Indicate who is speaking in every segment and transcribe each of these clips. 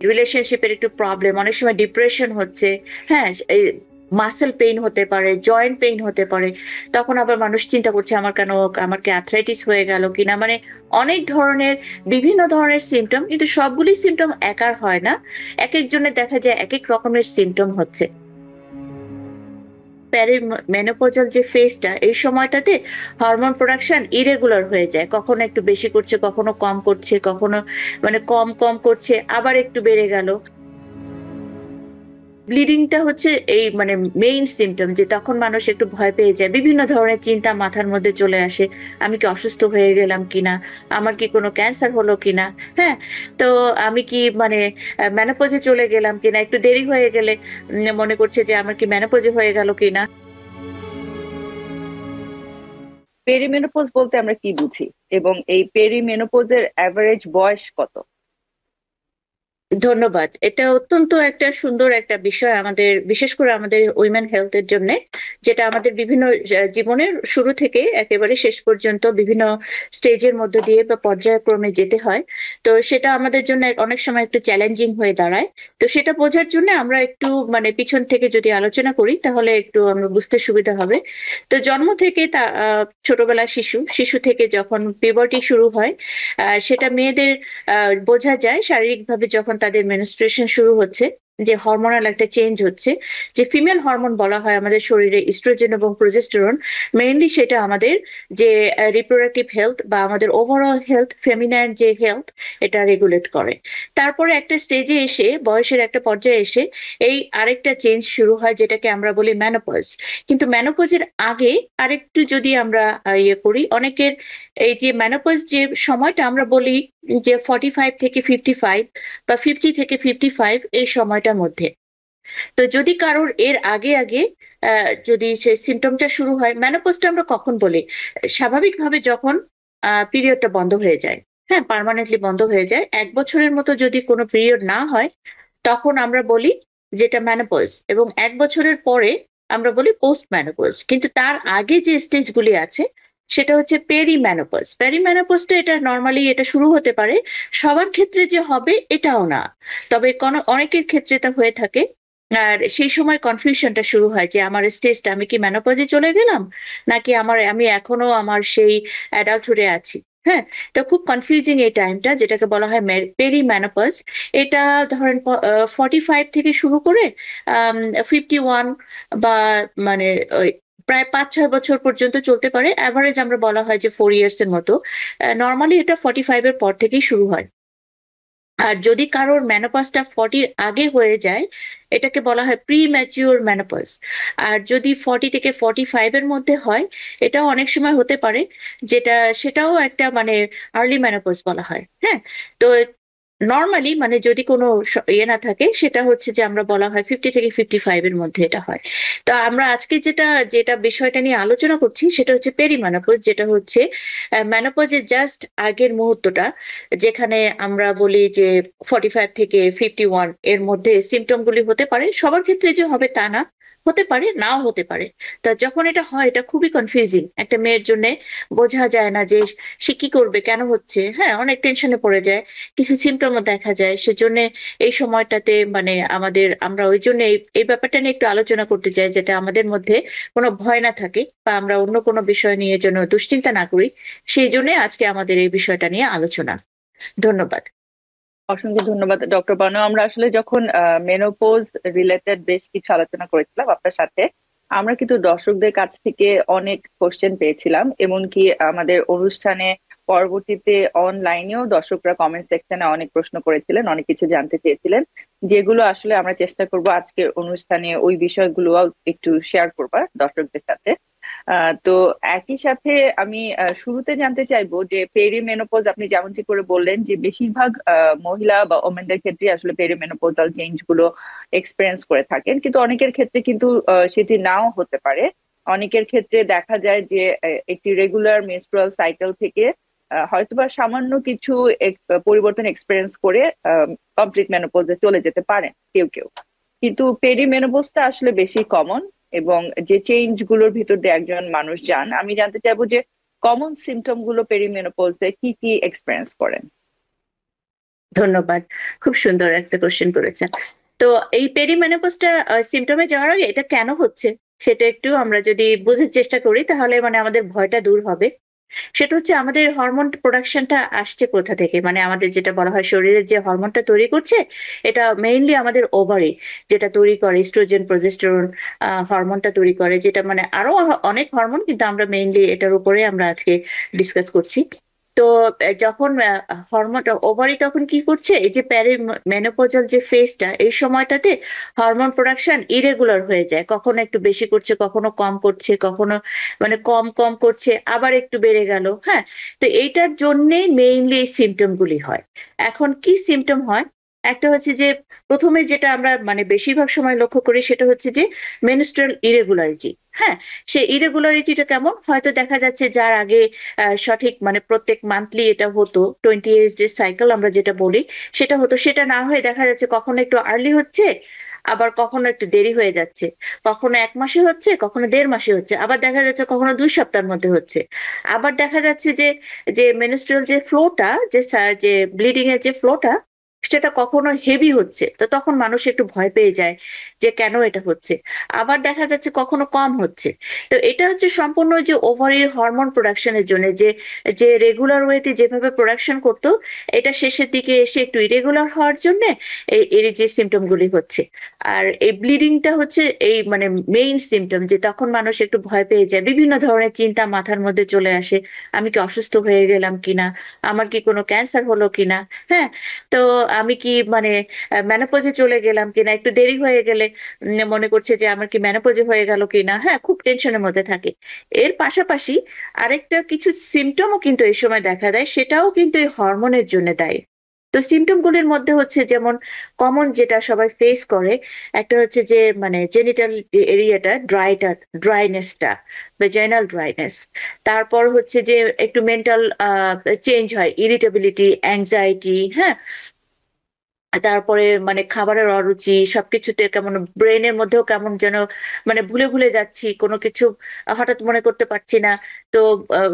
Speaker 1: রিলেশনশিপের একটু প্রবলেম, অনেক সময় ডিপ্রেশন হচ্ছে, হ্যাঁ, মাসেল পেইন হতে পারে, জয়েন্ট পেইন হতে পারে। তখন আবার মানুষ চিন্তা করছে আমার কি আর্থ্রাইটিস হয়ে গেল কিনা, মানে অনেক ধরনের বিভিন্ন ধরনের সিমটম, কিন্তু সবগুলি সিমটম একার হয় না। এক একজনের দেখা যায় এক এক রকমের সিমটম হচ্ছে। মেনোপজাল যে ফেজটা, এই সময়টাতে হরমোন প্রোডাকশন ইরেগুলার হয়ে যায়, কখনো একটু বেশি করছে, কখনো কম করছে, কখনো মানে কম কম করছে, আবার একটু বেড়ে গেল। ব্লিডিংটা হচ্ছে এই মানে মেইন সিমটম, যে তখন মানুষ একটু ভয় পেয়ে যায়, বিভিন্ন ধরনের চিন্তা মাথার মধ্যে চলে আসে। আমি কি অসুস্থ হয়ে গেলাম কিনা, আমার কি কোনো ক্যান্সার হলো কিনা, হ্যাঁ, তো আমি কি মানে মেনোপজে চলে গেলাম কিনা, একটু দেরি হয়ে গেলে মনে করছে যে আমার কি মেনোপজে হয়ে গেল কিনা।
Speaker 2: পেরিমেনোপজ বলতে আমরা কি বুঝি, এবং এই পেরিমেনোপজের অ্যাভারেজ বয়স কত?
Speaker 1: ধন্যবাদ। এটা অত্যন্ত একটা সুন্দর একটা বিষয় আমাদের, বিশেষ করে আমাদের উইমেন হেলথ এর জন্য, যেটা আমাদের বিভিন্ন জীবনের শুরু থেকে একেবারে শেষ পর্যন্ত বিভিন্ন স্টেজের মধ্য দিয়ে বা পর্যায়ক্রমে যেতে হয়। তো সেটা আমাদের জন্য অনেক সময় একটু চ্যালেঞ্জিং হয়ে দাঁড়ায়। তো সেটা বোঝার জন্য আমরা একটু মানে পিছন থেকে যদি আলোচনা করি তাহলে একটু আমরা বুঝতে সুবিধা হবে। তো জন্ম থেকে ছোটবেলা শিশু শিশু থেকে যখন পিউবার্টি শুরু হয়, সেটা মেয়েদের বোঝা যায় শারীরিকভাবে যখন তাদের মেনস্ট্রুয়েশন শুরু হচ্ছে, যে হরমোনাল একটা চেঞ্জ হচ্ছে, যে ফিমেল হরমোন বলা হয় আমাদের শরীরে ইস্ট্রোজেন এবং প্রোজেস্টেরন। মেইনলি সেটা আমাদের যে রিপ্রোডাক্টিভ হেলথ বা আমাদের ওভারঅল হেলথ, ফেমিনাইন যে হেলথ, এটা রেগুলেট করে। তারপরে একটা স্টেজে এসে, বয়সের একটা পর্যায়ে এসে এই আরেকটা চেঞ্জ শুরু হয়, যেটাকে আমরা বলি ম্যানোপজ। কিন্তু ম্যানোপজের আগে আরেকটু যদি আমরা ইয়ে করি, অনেকের এই যে ম্যানোপজ যে সময়টা আমরা বলি যে 45 থেকে 55 বা 50 থেকে 55, এই সময়টার মধ্যে। তো যদি কারোর এর আগে আগে যদি সে সিমটমটা শুরু হয়, ম্যানোপজটা আমরা কখন বলি? স্বাভাবিকভাবে যখন পিরিয়ডটা বন্ধ হয়ে যায়, হ্যাঁ, পার্মানেন্টলি বন্ধ হয়ে যায়, 1 বছরের মতো যদি কোনো পিরিয়ড না হয়, তখন আমরা বলি যেটা ম্যানোপজ। এবং 1 বছরের পরে আমরা বলি পোস্ট ম্যানোপজ। কিন্তু তার আগে যে স্টেজগুলি আছে সেটা হচ্ছে পেরিম্যানোপজ। পেরিম্যানোপজটা এটা নর্মালি এটা শুরু হতে পারে, সবার ক্ষেত্রে যে হবে এটাও না, তবে অনেকের ক্ষেত্রে এটা হয়ে থাকে। আর সেই সময় কনফিউশনটা শুরু হয় যে আমার স্টেজটা, আমি কি মেনোপজে চলে গেলাম নাকি আমি এখনো আমার সেই অ্যাডাল্টহুডে আছি। হ্যাঁ, তো খুব কনফিউজিং এই টাইমটা, যেটাকে বলা হয় পেরিম্যানোপজ। এটা ধরেন 45 থেকে শুরু করে 51 বা মানে ওই প্রায় 5-6 বছর পর্যন্ত চলতে পারে। অ্যাভারেজ আমরা বলা হয় যে 4 ইয়ার্স এর মতো। নর্মালি এটা 45 এর পর থেকেই শুরু হয়। আর যদি কারোর মেনোপজটা 40-র আগে হয়ে যায়, এটাকে বলা হয় প্রি ম্যাচিওর মেনোপজ। আর যদি 40 থেকে 45 এর মধ্যে হয়, এটাও অনেক সময় হতে পারে, সেটাও একটা মানে আর্লি মেনোপজ বলা হয়। হ্যাঁ, তো নর্মালি মানে যদি কোনো ইয়ে না থাকে, সেটা হচ্ছে যে আমরা বলা হয় 50 থেকে 55 এর মধ্যে এটা হয়। তো আমরা আজকে যেটা যেটা বিষয়টা নিয়ে আলোচনা করছি সেটা হচ্ছে পেরিমেনোপজ, যেটা হচ্ছে মেনোপজের জাস্ট আগের মুহূর্তটা, যেখানে আমরা বলি যে 45 থেকে 51 এর মধ্যে সিমটম গুলি হতে পারে। সবার ক্ষেত্রে যে হবে তা না, হতে পারে, নাও হতে পারে। তা যখন এটা হয়, এটা খুবই কনফিউজিং একটা মেয়ের জন্য। বোঝা যায় না যে সে কি করবে, কেন হচ্ছে, হ্যাঁ, অনেক টেনশনে পড়ে যায়, কিছু সিমটমও দেখা যায়। সেজন্য এই সময়টাতে মানে আমরা ওই জন্য এই ব্যাপারটা নিয়ে একটু আলোচনা করতে চাই, যাতে আমাদের মধ্যে কোনো ভয় না থাকে বা আমরা অন্য কোনো বিষয় নিয়ে যেন দুশ্চিন্তা না করি। সেই জন্য আজকে আমাদের এই বিষয়টা নিয়ে আলোচনা। ধন্যবাদ।
Speaker 2: অসংখ্য ধন্যবাদ ডক্টর বানু। আমরা আসলে যখন মেনোপজ রিলেটেড বেশ কিছু আলোচনা করেছিলাম আপনার সাথে, আমরা কিন্তু দর্শকদের কাছ থেকে অনেক কোশ্চেন পেয়েছিলাম, এমনকি আমাদের অনুষ্ঠানে পরবর্তীতে অনলাইনেও দর্শকরা কমেন্ট সেকশনে অনেক প্রশ্ন করেছিলেন, অনেক কিছু জানতে চেয়েছিলেন, যেগুলো আসলে আমরা চেষ্টা করব আজকের অনুষ্ঠানে ওই বিষয়গুলো একটু শেয়ার করবার দর্শকদের সাথে। তো একই সাথে আমি শুরুতে জানতে চাইবো যে পেরিমেনোপজ, আপনি যেমনটি করে বললেন যে বেশিরভাগ মহিলা বা ওমেনদের ক্ষেত্রে আসলে পেরিমেনোপজাল চেঞ্জ গুলো এক্সপিরিয়েন্স করে থাকেন, কিন্তু অনেকের ক্ষেত্রে কিন্তু সেটি নাও হতে পারে। অনেকের ক্ষেত্রে দেখা যায় যে একটি রেগুলার মেনস্ট্রুয়াল সাইকেল থেকে হয়তোবা সামান্য কিছু পরিবর্তন এক্সপিরিয়েন্স করে কমপ্লিট মেনোপজে চলে যেতে পারেন কেউ কেউ। কিন্তু পেরিমেনোপজটা আসলে বেশি কমন, এবং যে চেঞ্জ গুলোর ভিতর দিয়ে একজন মানুষ যান, আমি জানতে চাইবো যে কমন সিমটম গুলো পেরিমেনোপজে কি কি এক্সপিরিয়েন্স করেন।
Speaker 1: ধন্যবাদ। খুব সুন্দর একটা কোশ্চেন করেছেন। তো এই পেরিমেনোপজটা সিম্পটমে যাওয়ার আগে এটা কেন হচ্ছে সেটা একটু আমরা যদি বোঝার চেষ্টা করি তাহলে মানে আমাদের ভয়টা দূর হবে। সেটা হচ্ছে আমাদের হরমোন প্রোডাকশনটা আসছে কোথা থেকে? মানে আমাদের যেটা বলা হয় শরীরের যে হরমোনটা তৈরি করছে, এটা মেইনলি আমাদের ওভারি যেটা তৈরি করে ইস্ট্রোজেন, প্রজেস্টেরন হরমোনটা তৈরি করে যেটা মানে আরো অনেক হরমোন কিন্তু আমরা মেইনলি এটার উপরে আমরা আজকে ডিসকাস করছি। তো যখন হরমোনটা ওভারি তখন কি করছে এই যে মেনোপজাল যে ফেজটা এই সময়টাতে হরমোন প্রোডাকশন ইরেগুলার হয়ে যায়, কখনো একটু বেশি করছে কখনো কম করছে, কখনো মানে কম কম করছে আবার একটু বেড়ে গেল। হ্যাঁ, তো এইটার জন্যেই মেইনলি এই সিমটম গুলি হয়। এখন কি সিমটম হয়? একটা হচ্ছে যে প্রথমে যেটা আমরা মানে বেশিরভাগ সময় লক্ষ্য করি সেটা হচ্ছে যে মেনস্ট্রুয়াল ইরেগুলারিটি। হ্যাঁ, সেই ইরেগুলারিটিটা কেমন হয়তো দেখা যাচ্ছে যার আগে সঠিক মানে প্রত্যেক মান্থলি এটা হতো 28 ডে সাইকেল আমরা যেটা বলি সেটা হতো, সেটা না হয়ে দেখা যাচ্ছে কখনো একটু আর্লি হচ্ছে আবার কখনো একটু দেরি হয়ে যাচ্ছে, কখনো 1 মাসে হচ্ছে কখনো 1.5 মাসে হচ্ছে, আবার দেখা যাচ্ছে কখনো 2 সপ্তাহের মধ্যে হচ্ছে, আবার দেখা যাচ্ছে যে যে মেনস্ট্রুয়াল যে ফ্লোটা যে ব্লিডিং এর যে ফ্লোটা সেটা কখনো হেভি হচ্ছে, তো তখন মানুষ একটু ভয় পেয়ে যায় যে কেন এটা হচ্ছে। আবার দেখা যাচ্ছে কখনো কম হচ্ছে। তো এটা হচ্ছে সম্পূর্ণ যে ওভারির হরমোন প্রোডাকশনের জন্য যে যে রেগুলার ওয়েতে যেভাবে প্রোডাকশন করতো এটা শেষের দিকে এসে একটু ইরেগুলার হওয়ার জন্য এর যে সিমটম গুলি হচ্ছে। আর এই ব্লিডিংটা হচ্ছে এই মানে মেইন সিমটম যে তখন মানুষ একটু ভয় পেয়ে যায়, বিভিন্ন ধরনের চিন্তা মাথার মধ্যে চলে আসে, আমি কি অসুস্থ হয়ে গেলাম কিনা, আমার কি কোনো ক্যান্সার হলো কিনা। হ্যাঁ, তো আমি কি মানে মেনোপজে চলে গেলাম কিনা, একটু দেরি হয়ে গেলে মনে করছে যে আমার কি মেনোপজে হয়ে গেল কিনা। হ্যাঁ, খুব টেনশনের মধ্যে থাকে। এর পাশাপাশি আরেকটা কিছু সিমটমও কিন্তু এই সময় দেখা দেয়, সেটাও কিন্তু এই হরমোনের জন্য দায়ী। তো সিমটম গুলির মধ্যে হচ্ছে যেমন কমন যেটা সবাই ফেস করে একটা হচ্ছে যে মানে জেনিটাল যে এরিয়াটা ড্রাইনেসটা, ভেজাইনাল ড্রাইনেস। তারপর হচ্ছে যে একটু মেন্টাল চেঞ্জ হয়, ইরিটেবিলিটি, অ্যাংজাইটি। হ্যাঁ, তারপরে মানে খাবারের অরুচি, সবকিছুতে কেমন ব্রেনের মধ্যেও কেমন যেন মানে ভুলে ভুলে যাচ্ছি কোনো কিছু, হঠাৎ মনে করতে পারছি না। তো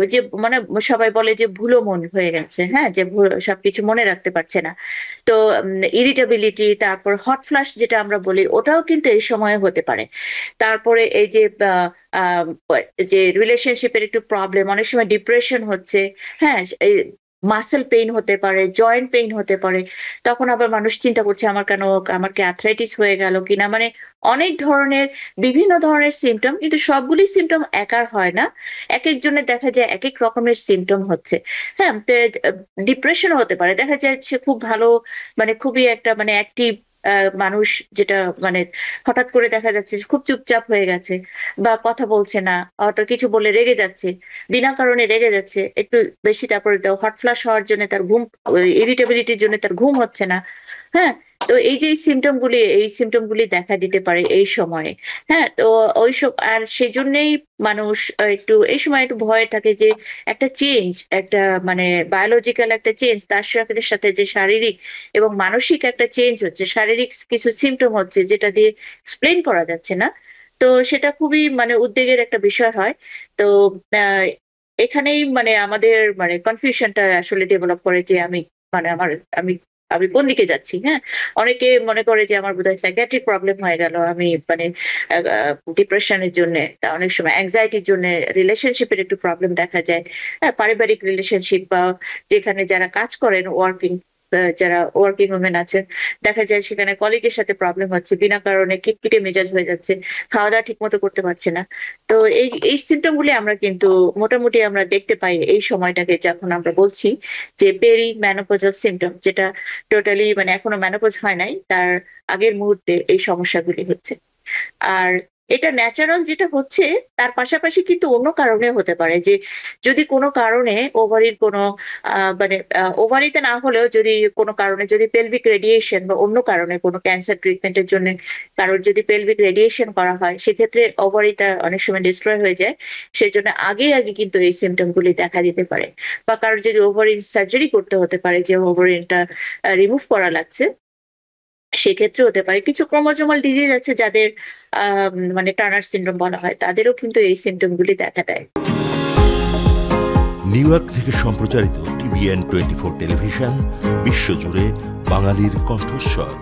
Speaker 1: ওই যে মানে সবাই বলে যে ভুলো মন হয়ে গেছে, হ্যাঁ, যে সবকিছু মনে রাখতে পারছে না। তো ইরিটেবিলিটি, তারপর হট ফ্লাশ যেটা আমরা বলি ওটাও কিন্তু এই সময়ে হতে পারে। তারপরে এই যে আহ, আহ, যে রিলেশনশিপের একটু প্রবলেম, অনেক সময় ডিপ্রেশন হচ্ছে। হ্যাঁ, মাসেল পেইন হতে পারে, জয়েন্ট পেইন হতে পারে। তখন আবার মানুষ চিন্তা করছে আমার কেন, আমার কি আর্থ্রাইটিস হয়ে গেল কিনা। মানে অনেক ধরনের বিভিন্ন ধরনের সিমটম, কিন্তু সবগুলি সিমটম একার হয় না, এক একজনের দেখা যায় এক এক রকমের সিমটম হচ্ছে। হ্যাঁ, তো ডিপ্রেশনও হতে পারে, দেখা যায় সে খুব ভালো মানে খুবই একটা মানে অ্যাক্টিভ মানুষ, যেটা মানে হঠাৎ করে দেখা যাচ্ছে খুব চুপচাপ হয়ে গেছে বা কথা বলছে না, হঠাৎ কিছু বলে রেগে যাচ্ছে, বিনা কারণে রেগে যাচ্ছে একটু বেশি, তারপরে হট ফ্লাশ হওয়ার জন্য তার ঘুম, ইরিটেবিলিটির জন্য তার ঘুম হচ্ছে না। হ্যাঁ, তো এই যে এই সিমটম গুলি দেখা দিতে পারে এই সময়ে। হ্যাঁ, তো ওইসব আর সেই জন্যই মানুষ একটু এই সময় একটু ভয় থাকে যে একটা চেঞ্জ, একটা মানে বায়োলজিক্যাল একটা চেঞ্জ, তার সাথে সাথে যে শারীরিক এবং মানসিক একটা চেঞ্জ হচ্ছে, শারীরিক কিছু সিমটম হচ্ছে যেটা দিয়ে এক্সপ্লেন করা যাচ্ছে না। তো সেটা খুবই মানে উদ্বেগের একটা বিষয় হয়। তো আহ, এখানেই মানে আমাদের মানে কনফিউশনটা আসলে ডেভেলপ করে যে আমি মানে আমি আমি কোন দিকে যাচ্ছি। হ্যাঁ, অনেকে মনে করে যে আমার বোধহয় সাইকিয়াট্রিক প্রবলেম হয়ে গেল, আমি মানে ডিপ্রেশনের জন্য, তা অনেক সময় অ্যাংজাইটির জন্য, রিলেশনশিপের একটু প্রবলেম দেখা যায়। হ্যাঁ, পারিবারিক রিলেশনশিপ বা যেখানে যারা কাজ করেন ওয়ার্কিং, যারা ওয়ার্কিং উমেন আছেন, দেখা যায় সেখানে কলিগের সাথে প্রবলেম হচ্ছে, বিনা কারণে খিটখিটে মেজাজ হয়ে যাচ্ছে, খাওয়া দাওয়া ঠিক মতো করতে পারছে না। তো এই এই সিমটম গুলি আমরা কিন্তু মোটামুটি আমরা দেখতে পাই এই সময়টাকে যখন আমরা বলছি যে পেরি ম্যানোপজাল সিমটম, যেটা টোটালি মানে এখনো ম্যানোপজ হয় নাই তার আগের মুহূর্তে এই সমস্যাগুলি হচ্ছে। আর এটা ন্যাচারাল যেটা হচ্ছে, তার পাশাপাশি কিন্তু অন্য কারণে হতে পারে যে যদি কোনো কারণে ওভারির কোনো মানে ওভারিতে না হলেও যদি কোনো কারণে যদি পেলভিক রেডিয়েশন বা অন্য কারণে কোনো ক্যান্সার ট্রিটমেন্টের জন্য কারোর যদি পেলভিক রেডিয়েশন করা হয় সেক্ষেত্রে ওভারিটা অনেক সময় ডিস্ট্রয় হয়ে যায়। সেই জন্য আগে আগে কিন্তু এই সিমটম গুলি দেখা দিতে পারে। বা কারোর যদি ওভারিন সার্জারি করতে হতে পারে, যে ওভারিনটা রিমুভ করা লাগছে, সেক্ষেত্রে হতে পারে। কিছু ক্রোমোজোমাল ডিজিজ আছে যাদের মানে টার্নার সিনড্রোম বলা হয়, তাদেরও কিন্তু এই সিমটম গুলি দেখা দেয়।
Speaker 3: নিউ ইয়র্ক থেকে সম্প্রচারিত টিভিএন 24 টেলিভিশন বিশ্বজুড়ে বাঙালির কণ্ঠস্বর।